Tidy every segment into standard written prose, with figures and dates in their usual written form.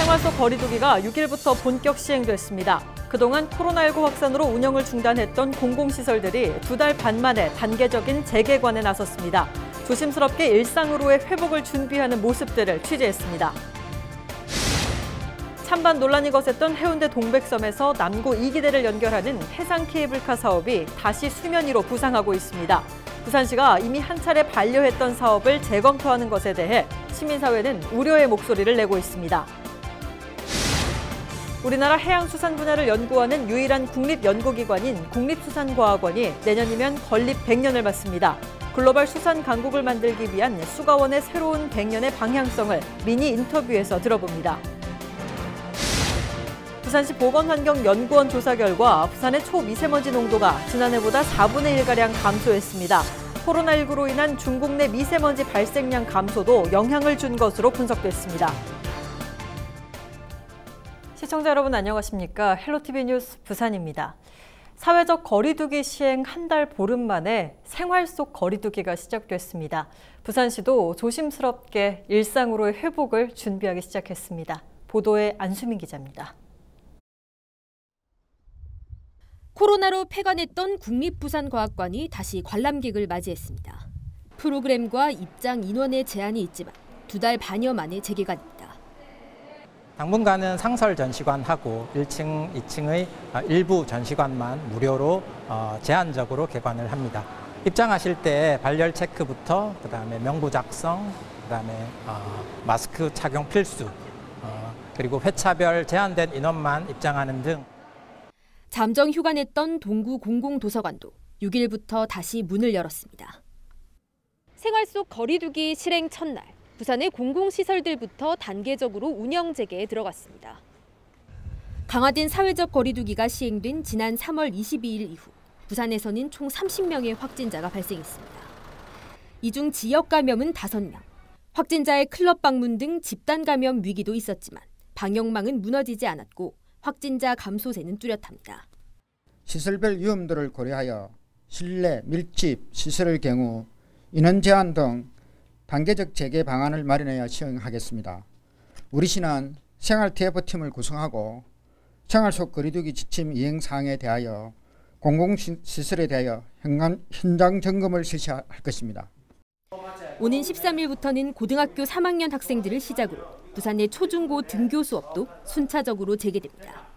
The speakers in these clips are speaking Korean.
생활 속 거리두기가 6일부터 본격 시행됐습니다. 그동안 코로나19 확산으로 운영을 중단했던 공공시설들이 2달 반 만에 단계적인 재개관에 나섰습니다. 조심스럽게 일상으로의 회복을 준비하는 모습들을 취재했습니다. 찬반 논란이 거셌던 해운대 동백섬에서 남구 2기대를 연결하는 해상 케이블카 사업이 다시 수면 위로 부상하고 있습니다. 부산시가 이미 한 차례 반려했던 사업을 재검토하는 것에 대해 시민사회는 우려의 목소리를 내고 있습니다. 우리나라 해양수산 분야를 연구하는 유일한 국립연구기관인 국립수산과학원이 내년이면 건립 100년을 맞습니다. 글로벌 수산 강국을 만들기 위한 수가원의 새로운 100년의 방향성을 미니 인터뷰에서 들어봅니다. 부산시 보건환경연구원 조사 결과 부산의 초미세먼지 농도가 지난해보다 4분의 1가량 감소했습니다. 코로나19로 인한 중국 내 미세먼지 발생량 감소도 영향을 준 것으로 분석됐습니다. 시청자 여러분 안녕하십니까? 헬로티비 뉴스 부산입니다. 사회적 거리두기 시행 한 달 보름 만에 생활 속 거리두기가 시작됐습니다. 부산시도 조심스럽게 일상으로의 회복을 준비하기 시작했습니다. 보도에 안수민 기자입니다. 코로나로 폐관했던 국립부산과학관이 다시 관람객을 맞이했습니다. 프로그램과 입장 인원의 제한이 있지만 2달 반여 만에 재개관입니다. 당분간은 상설 전시관하고 1층, 2층의 일부 전시관만 무료로 제한적으로 개관을 합니다. 입장하실 때 발열 체크부터 그다음에 명부 작성, 그다음에 마스크 착용 필수, 그리고 회차별 제한된 인원만 입장하는 등 잠정 휴관했던 동구 공공도서관도 6일부터 다시 문을 열었습니다. 생활 속 거리두기 실행 첫날, 부산의 공공시설들부터 단계적으로 운영 재개에 들어갔습니다. 강화된 사회적 거리두기가 시행된 지난 3월 22일 이후 부산에서는 총 30명의 확진자가 발생했습니다. 이 중 지역 감염은 5명, 확진자의 클럽 방문 등 집단 감염 위기도 있었지만 방역망은 무너지지 않았고 확진자 감소세는 뚜렷합니다. 시설별 위험도를 고려하여 실내, 밀집, 시설의 경우 인원 제한 등 단계적 재개 방안을 마련하여 시행하겠습니다. 우리 시는 생활 TF팀을 구성하고 생활 속 거리두기 지침 이행 사항에 대하여 공공시설에 대하여 현장 점검을 실시할 것입니다. 오는 13일부터는 고등학교 3학년 학생들을 시작으로 부산의 초중고 등교 수업도 순차적으로 재개됩니다.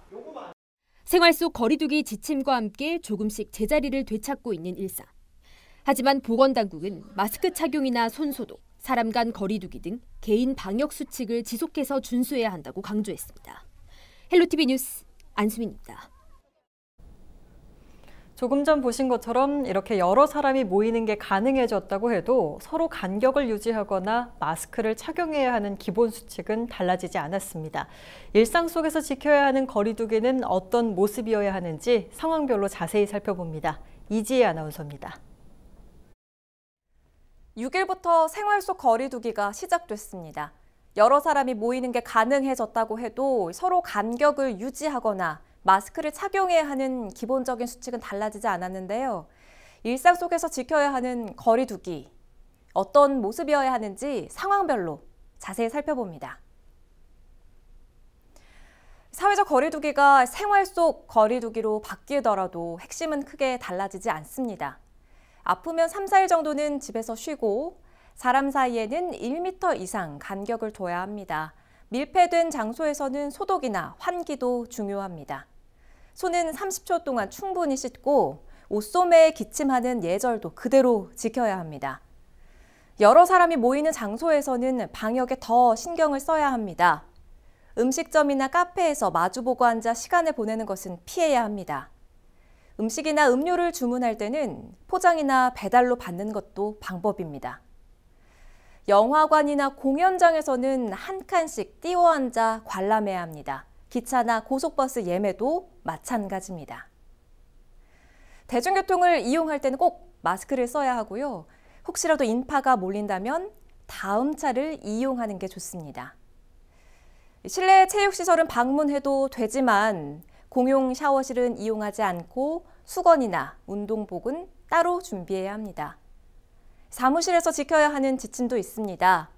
생활 속 거리두기 지침과 함께 조금씩 제자리를 되찾고 있는 일상. 하지만 보건당국은 마스크 착용이나 손소독, 사람 간 거리두기 등 개인 방역 수칙을 지속해서 준수해야 한다고 강조했습니다. 헬로티비 뉴스 안수민입니다. 조금 전 보신 것처럼 이렇게 여러 사람이 모이는 게 가능해졌다고 해도 서로 간격을 유지하거나 마스크를 착용해야 하는 기본 수칙은 달라지지 않았습니다. 일상 속에서 지켜야 하는 거리두기는 어떤 모습이어야 하는지 상황별로 자세히 살펴봅니다. 이지혜 아나운서입니다. 6일부터 생활 속 거리두기가 시작됐습니다. 여러 사람이 모이는 게 가능해졌다고 해도 서로 간격을 유지하거나 마스크를 착용해야 하는 기본적인 수칙은 달라지지 않았는데요. 일상 속에서 지켜야 하는 거리두기, 어떤 모습이어야 하는지 상황별로 자세히 살펴봅니다. 사회적 거리두기가 생활 속 거리두기로 바뀌더라도 핵심은 크게 달라지지 않습니다. 아프면 3, 4일 정도는 집에서 쉬고 사람 사이에는 1m 이상 간격을 둬야 합니다. 밀폐된 장소에서는 소독이나 환기도 중요합니다. 손은 30초 동안 충분히 씻고 옷소매에 기침하는 예절도 그대로 지켜야 합니다. 여러 사람이 모이는 장소에서는 방역에 더 신경을 써야 합니다. 음식점이나 카페에서 마주보고 앉아 시간을 보내는 것은 피해야 합니다. 음식이나 음료를 주문할 때는 포장이나 배달로 받는 것도 방법입니다. 영화관이나 공연장에서는 한 칸씩 띄워 앉아 관람해야 합니다. 기차나 고속버스 예매도 마찬가지입니다. 대중교통을 이용할 때는 꼭 마스크를 써야 하고요. 혹시라도 인파가 몰린다면 다음 차를 이용하는 게 좋습니다. 실내 체육시설은 방문해도 되지만 공용 샤워실은 이용하지 않고 수건이나 운동복은 따로 준비해야 합니다. 사무실에서 지켜야 하는 지침도 있습니다.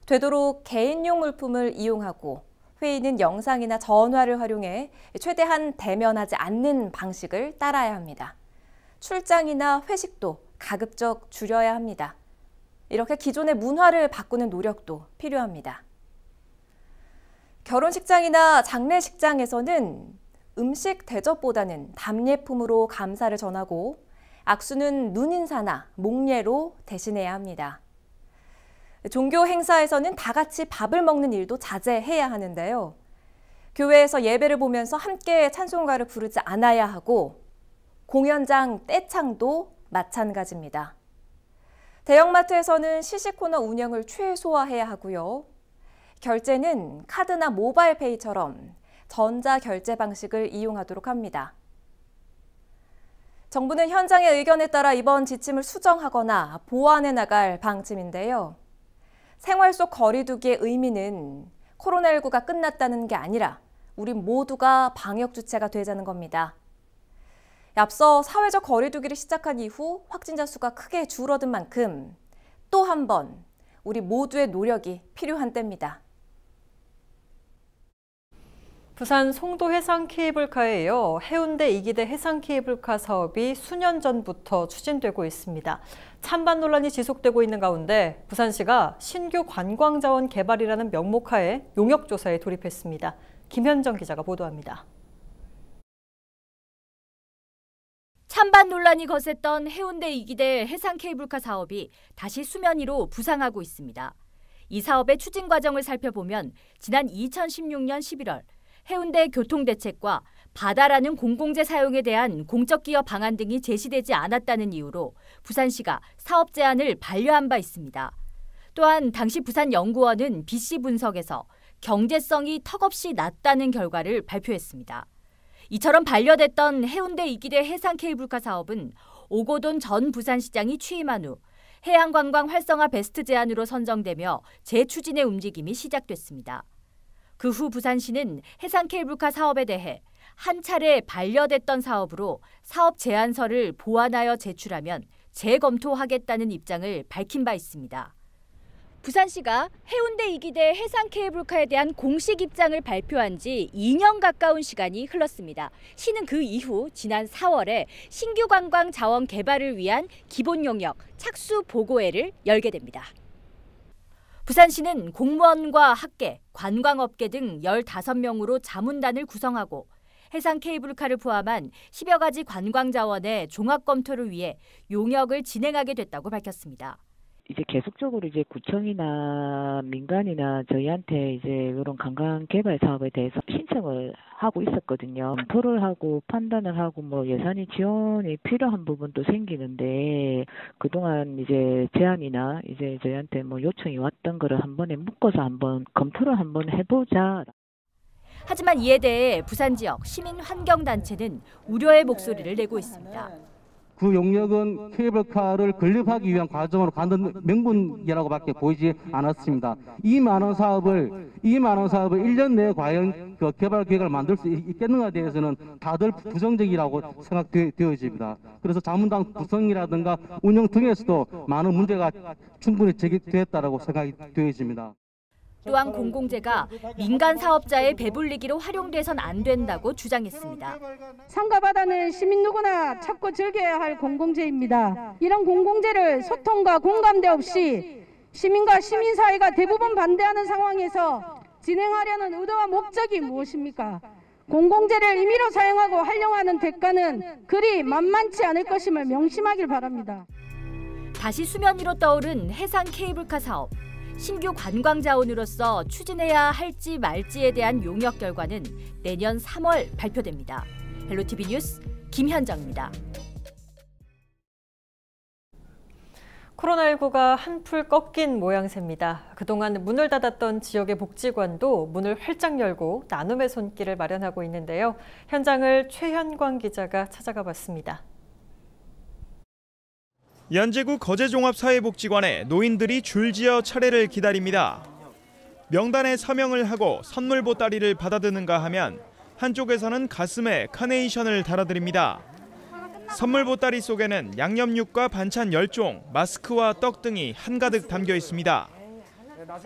되도록 개인용 물품을 이용하고 회의는 영상이나 전화를 활용해 최대한 대면하지 않는 방식을 따라야 합니다. 출장이나 회식도 가급적 줄여야 합니다. 이렇게 기존의 문화를 바꾸는 노력도 필요합니다. 결혼식장이나 장례식장에서는 음식 대접보다는 답례품으로 감사를 전하고 악수는 눈인사나 목례로 대신해야 합니다. 종교 행사에서는 다 같이 밥을 먹는 일도 자제해야 하는데요. 교회에서 예배를 보면서 함께 찬송가를 부르지 않아야 하고 공연장 떼창도 마찬가지입니다. 대형마트에서는 시식코너 운영을 최소화해야 하고요. 결제는 카드나 모바일페이처럼 전자결제 방식을 이용하도록 합니다. 정부는 현장의 의견에 따라 이번 지침을 수정하거나 보완해 나갈 방침인데요. 생활 속 거리 두기의 의미는 코로나19가 끝났다는 게 아니라 우리 모두가 방역 주체가 되자는 겁니다. 앞서 사회적 거리 두기를 시작한 이후 확진자 수가 크게 줄어든 만큼 또 한 번 우리 모두의 노력이 필요한 때입니다. 부산 송도 해상 케이블카에 이어 해운대 이기대 해상 케이블카 사업이 수년 전부터 추진되고 있습니다. 찬반 논란이 지속되고 있는 가운데 부산시가 신규 관광자원 개발이라는 명목하에 용역조사에 돌입했습니다. 김현정 기자가 보도합니다. 찬반 논란이 거셌던 해운대 이기대 해상 케이블카 사업이 다시 수면 위로 부상하고 있습니다. 이 사업의 추진 과정을 살펴보면 지난 2016년 11월 해운대 교통대책과 바다라는 공공재 사용에 대한 공적 기여 방안 등이 제시되지 않았다는 이유로 부산시가 사업 제안을 반려한 바 있습니다. 또한 당시 부산연구원은 BC 분석에서 경제성이 턱없이 낮다는 결과를 발표했습니다. 이처럼 반려됐던 해운대 이기대 해상 케이블카 사업은 오고돈 전 부산시장이 취임한 후 해양관광 활성화 베스트 제안으로 선정되며 재추진의 움직임이 시작됐습니다. 그 후 부산시는 해상 케이블카 사업에 대해 한 차례 반려됐던 사업으로 사업 제안서를 보완하여 제출하면 재검토하겠다는 입장을 밝힌 바 있습니다. 부산시가 해운대 이기대 해상 케이블카에 대한 공식 입장을 발표한 지 2년 가까운 시간이 흘렀습니다. 시는 그 이후 지난 4월에 신규 관광 자원 개발을 위한 기본 용역 착수 보고회를 열게 됩니다. 부산시는 공무원과 학계, 관광업계 등 15명으로 자문단을 구성하고 해상 케이블카를 포함한 10여 가지 관광 자원의 종합 검토를 위해 용역을 진행하게 됐다고 밝혔습니다. 이제 계속적으로 이제 구청이나 민간이나 저희한테 이제 이런 관광 개발 사업에 대해서 신청을 하고 있었거든요. 검토를 하고 판단을 하고 뭐 예산이 지원이 필요한 부분도 생기는데 그동안 이제 제안이나 이제 저희한테 뭐 요청이 왔던 거를 한 번에 묶어서 한번 검토를 한번 해보자. 하지만 이에 대해 부산 지역 시민환경단체는 우려의 목소리를 내고 있습니다. 그 용역은 케이블카를 건립하기 위한 과정으로 가는 명분이라고밖에 보이지 않았습니다. 이 많은 사업을 1년 내에 과연 그 개발 계획을 만들 수 있겠는가에 대해서는 다들 부정적이라고 생각되어집니다. 그래서 자문당 구성이라든가 운영 등에서도 많은 문제가 충분히 제기되었다고 생각이 되어집니다. 또한 공공재가 민간 사업자의 배불리기로 활용돼선 안 된다고 주장했습니다. 산과 바다는 시민 누구나 찾고 즐겨야 할 공공재입니다. 이런 공공재를 소통과 공감대 없이 시민과 시민사회가 대부분 반대하는 상황에서 진행하려는 의도와 목적이 무엇입니까? 공공재를 임의로 사용하고 활용하는 대가는 그리 만만치 않을 것임을 명심하길 바랍니다. 다시 수면 위로 떠오른 해상 케이블카 사업. 신규 관광 자원으로서 추진해야 할지 말지에 대한 용역 결과는 내년 3월 발표됩니다. 헬로티비 뉴스 김현정입니다. 코로나19가 한풀 꺾인 모양새입니다. 그동안 문을 닫았던 지역의 복지관도 문을 활짝 열고 나눔의 손길을 마련하고 있는데요. 현장을 최현광 기자가 찾아가 봤습니다. 연제구 거제종합사회복지관에 노인들이 줄지어 차례를 기다립니다. 명단에 서명을 하고 선물 보따리를 받아드는가 하면 한쪽에서는 가슴에 카네이션을 달아드립니다. 선물 보따리 속에는 양념육과 반찬 10종, 마스크와 떡 등이 한가득 담겨 있습니다.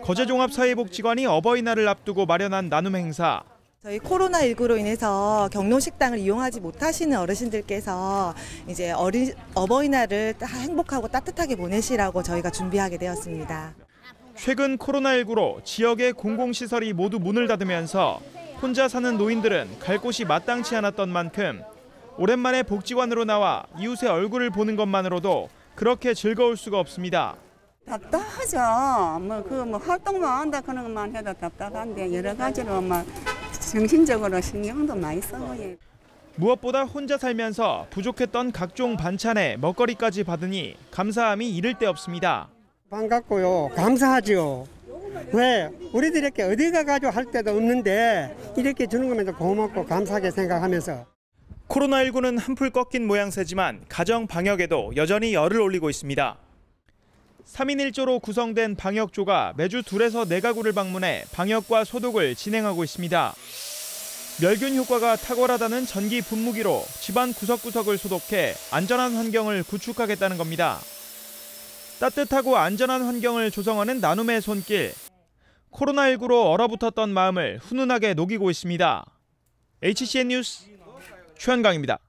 거제종합사회복지관이 어버이날을 앞두고 마련한 나눔 행사. 저희 코로나19로 인해서 경로식당을 이용하지 못하시는 어르신들께서 이제 어버이날을 행복하고 따뜻하게 보내시라고 저희가 준비하게 되었습니다. 최근 코로나19로 지역의 공공시설이 모두 문을 닫으면서 혼자 사는 노인들은 갈 곳이 마땅치 않았던 만큼 오랜만에 복지관으로 나와 이웃의 얼굴을 보는 것만으로도 그렇게 즐거울 수가 없습니다. 답답하죠. 활동만 한다 그런 것만 해도 답답한데 여러 가지로 정신적으로 신경도 많이 써요. 무엇보다 혼자 살면서 부족했던 각종 반찬에 먹거리까지 받으니 감사함이 이를 데 없습니다. 반갑고요. 감사하죠. 왜? 우리들이 이렇게 어디 가가지고 할 때도 없는데 이렇게 주는 거면 고맙고 감사하게 생각하면서. 코로나19는 한풀 꺾인 모양새지만 가정 방역에도 여전히 열을 올리고 있습니다. 3인 1조로 구성된 방역조가 매주 2에서 4가구를 방문해 방역과 소독을 진행하고 있습니다. 멸균 효과가 탁월하다는 전기 분무기로 집안 구석구석을 소독해 안전한 환경을 구축하겠다는 겁니다. 따뜻하고 안전한 환경을 조성하는 나눔의 손길. 코로나19로 얼어붙었던 마음을 훈훈하게 녹이고 있습니다. HCN 뉴스 최현강입니다.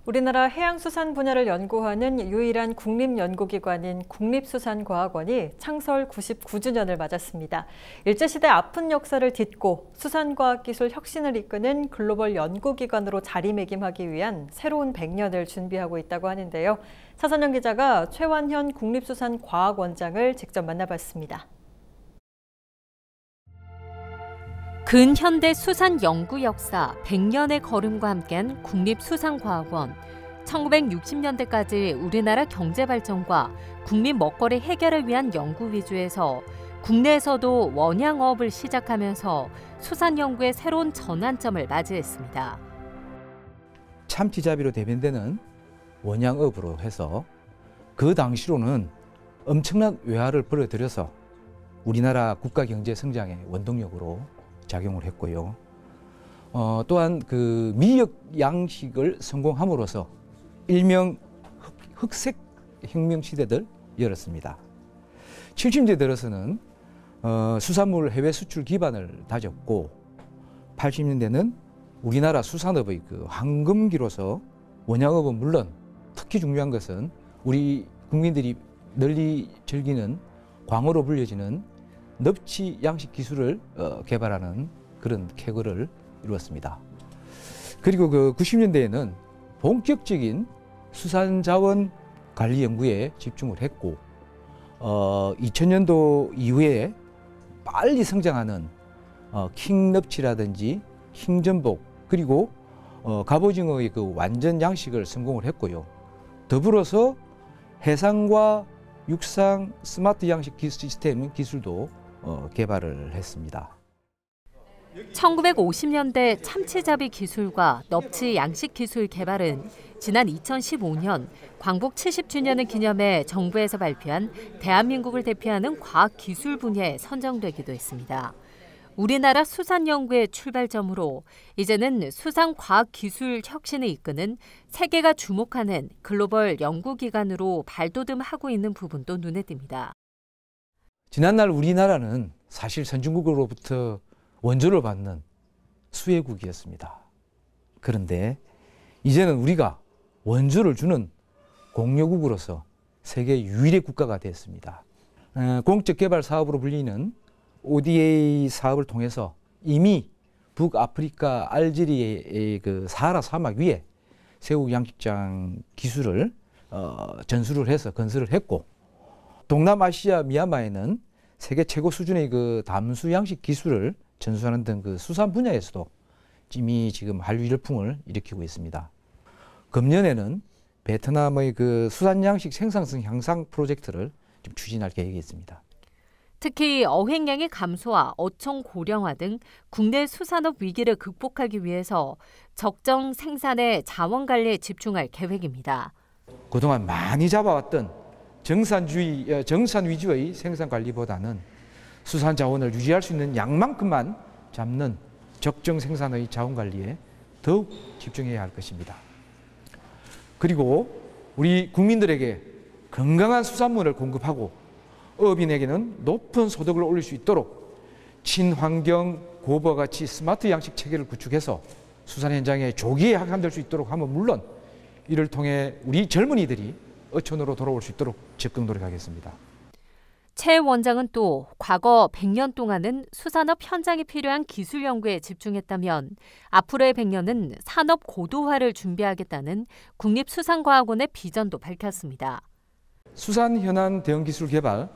우리나라 해양수산 분야를 연구하는 유일한 국립연구기관인 국립수산과학원이 창설 99주년을 맞았습니다. 일제시대 아픈 역사를 딛고 수산과학기술 혁신을 이끄는 글로벌 연구기관으로 자리매김하기 위한 새로운 100년을 준비하고 있다고 하는데요. 차선영 기자가 최완현 국립수산과학원장을 직접 만나봤습니다. 근현대 수산 연구 역사 100년의 걸음과 함께한 국립수산과학원. 1960년대까지 우리나라 경제 발전과 국민 먹거리 해결을 위한 연구 위주에서 국내에서도 원양어업을 시작하면서 수산 연구의 새로운 전환점을 맞이했습니다. 참치잡이로 대변되는 원양어업으로 해서 그 당시로는 엄청난 외화를 벌어들여서 우리나라 국가 경제 성장의 원동력으로 작용을 했고요. 또한 그 미역 양식을 성공함으로써 일명 흑색 혁명 시대를 열었습니다. 70년대 들어서는 수산물 해외 수출 기반을 다졌고 80년대는 우리나라 수산업의 그 황금기로서 원양업은 물론 특히 중요한 것은 우리 국민들이 널리 즐기는 광어로 불려지는 넙치 양식 기술을 개발하는 그런 쾌거를 이루었습니다. 그리고 그 90년대에는 본격적인 수산자원 관리 연구에 집중을 했고 2000년도 이후에 빨리 성장하는 킹넙치라든지 킹전복 그리고 갑오징어의 그 완전 양식을 성공을 했고요. 더불어서 해상과 육상 스마트 양식 시스템 기술도 개발을 했습니다. 1950년대 참치잡이 기술과 넙치 양식 기술 개발은 지난 2015년 광복 70주년을 기념해 정부에서 발표한 대한민국을 대표하는 과학기술 분야에 선정되기도 했습니다. 우리나라 수산 연구의 출발점으로 이제는 수산 과학기술 혁신을 이끄는 세계가 주목하는 글로벌 연구기관으로 발돋움하고 있는 부분도 눈에 띕니다. 지난날 우리나라는 사실 선진국으로부터 원조를 받는 수혜국이었습니다. 그런데 이제는 우리가 원조를 주는 공여국으로서 세계 유일의 국가가 됐습니다. 공적 개발 사업으로 불리는 ODA 사업을 통해서 이미 북아프리카 알제리의 그 사하라 사막 위에 새우 양식장 기술을 전수를 해서 건설을 했고 동남아시아 미얀마에는 세계 최고 수준의 그 담수 양식 기술을 전수하는 등 그 수산 분야에서도 이미 지금 한류 열풍을 일으키고 있습니다. 금년에는 베트남의 그 수산 양식 생산성 향상 프로젝트를 좀 추진할 계획이 있습니다. 특히 어획량의 감소와 어촌 고령화 등 국내 수산업 위기를 극복하기 위해서 적정 생산의 자원 관리에 집중할 계획입니다. 그동안 많이 잡아왔던 정산 위주의 생산 관리보다는 수산 자원을 유지할 수 있는 양만큼만 잡는 적정 생산의 자원 관리에 더욱 집중해야 할 것입니다. 그리고 우리 국민들에게 건강한 수산물을 공급하고 어업인에게는 높은 소득을 올릴 수 있도록 친환경 고부와 가치 스마트 양식 체계를 구축해서 수산 현장에 조기에 확산될 수 있도록 하면 물론 이를 통해 우리 젊은이들이 어촌으로 돌아올 수 있도록 적극 노력하겠습니다. 최 원장은 또 과거 100년 동안은 수산업 현장에 필요한 기술 연구에 집중했다면 앞으로의 100년은 산업 고도화를 준비하겠다는 국립수산과학원의 비전도 밝혔습니다. 수산 현안 대응 기술 개발,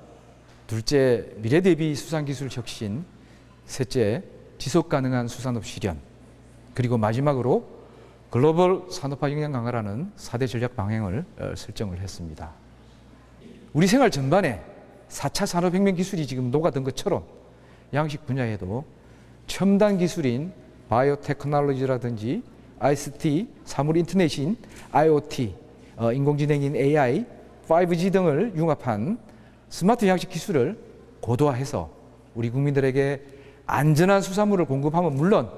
둘째 미래 대비 수산 기술 혁신, 셋째 지속 가능한 수산업 실현, 그리고 마지막으로 글로벌 산업화 역량 강화라는 4대 전략 방향을 설정을 했습니다. 우리 생활 전반에 4차 산업혁명 기술이 지금 녹아든 것처럼 양식 분야에도 첨단 기술인 바이오테크놀로지라든지 ICT, 사물 인터넷인 IoT, 인공지능인 AI, 5G 등을 융합한 스마트 양식 기술을 고도화해서 우리 국민들에게 안전한 수산물을 공급하면 물론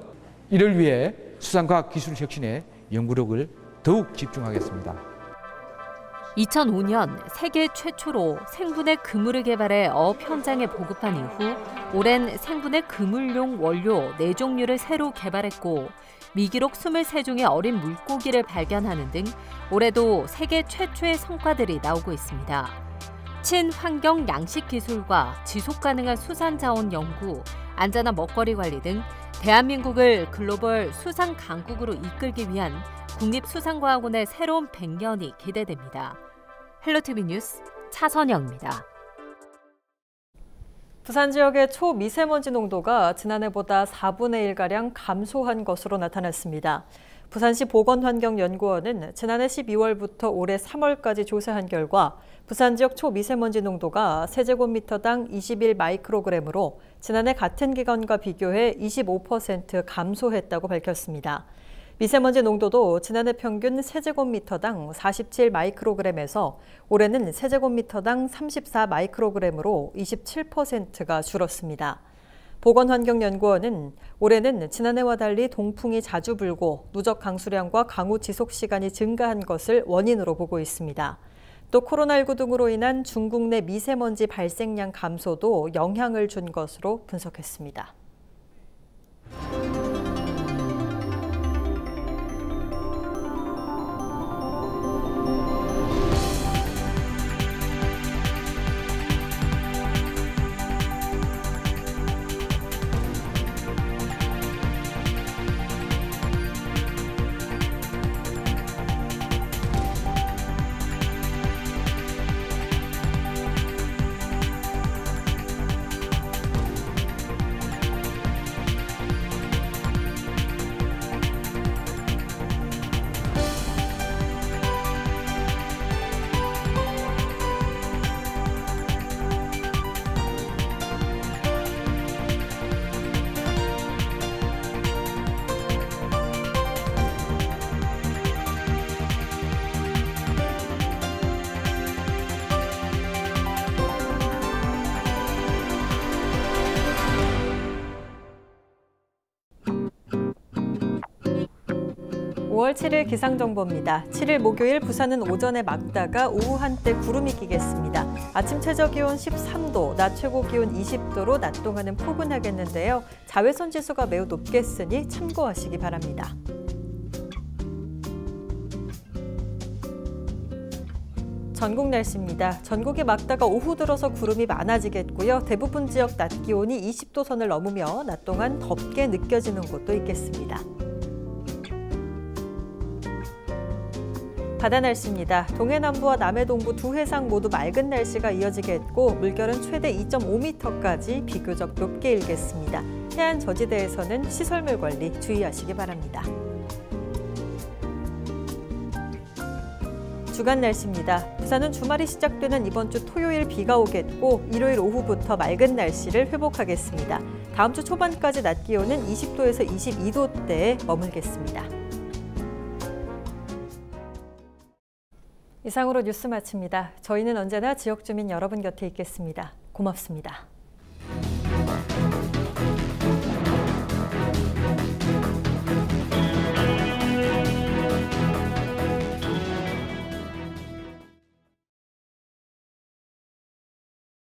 이를 위해 수산과학기술 혁신에 연구력을 더욱 집중하겠습니다. 2005년 세계 최초로 생분해 그물을 개발해 어업 현장에 보급한 이후 올해는 생분해 그물용 원료 4종류를 새로 개발했고 미기록 23종의 어린 물고기를 발견하는 등 올해도 세계 최초의 성과들이 나오고 있습니다. 친환경 양식 기술과 지속 가능한 수산 자원 연구, 안전한 먹거리 관리 등 대한민국을 글로벌 수산 강국으로 이끌기 위한 국립수산과학원의 새로운 100년이 기대됩니다. 헬로티비 뉴스 차선영입니다. 부산 지역의 초미세먼지 농도가 지난해보다 4분의 1가량 감소한 것으로 나타났습니다. 부산시 보건환경연구원은 지난해 12월부터 올해 3월까지 조사한 결과 부산 지역 초미세먼지 농도가 세제곱미터당 21 마이크로그램으로 지난해 같은 기간과 비교해 25% 감소했다고 밝혔습니다. 미세먼지 농도도 지난해 평균 세제곱미터당 47 마이크로그램에서 올해는 세제곱미터당 34 마이크로그램으로 27%가 줄었습니다. 보건환경연구원은 올해는 지난해와 달리 동풍이 자주 불고 누적 강수량과 강우 지속 시간이 증가한 것을 원인으로 보고 있습니다. 또 코로나19 등으로 인한 중국 내 미세먼지 발생량 감소도 영향을 준 것으로 분석했습니다. 5월 7일 기상정보입니다. 7일 목요일 부산은 오전에 맑다가 오후 한때 구름이 끼겠습니다. 아침 최저기온 13도, 낮 최고기온 20도로 낮 동안은 포근하겠는데요. 자외선 지수가 매우 높겠으니 참고하시기 바랍니다. 전국 날씨입니다. 전국이 맑다가 오후 들어서 구름이 많아지겠고요. 대부분 지역 낮 기온이 20도 선을 넘으며 낮 동안 덥게 느껴지는 곳도 있겠습니다. 바다 날씨입니다. 동해 남부와 남해 동부 두 해상 모두 맑은 날씨가 이어지겠고 물결은 최대 2.5m까지 비교적 높게 일겠습니다. 해안 저지대에서는 시설물 관리 주의하시기 바랍니다. 주간 날씨입니다. 부산은 주말이 시작되는 이번 주 토요일 비가 오겠고 일요일 오후부터 맑은 날씨를 회복하겠습니다. 다음 주 초반까지 낮 기온은 20도에서 22도대에 머물겠습니다. 이상으로 뉴스 마칩니다. 저희는 언제나 지역 주민 여러분 곁에 있겠습니다. 고맙습니다.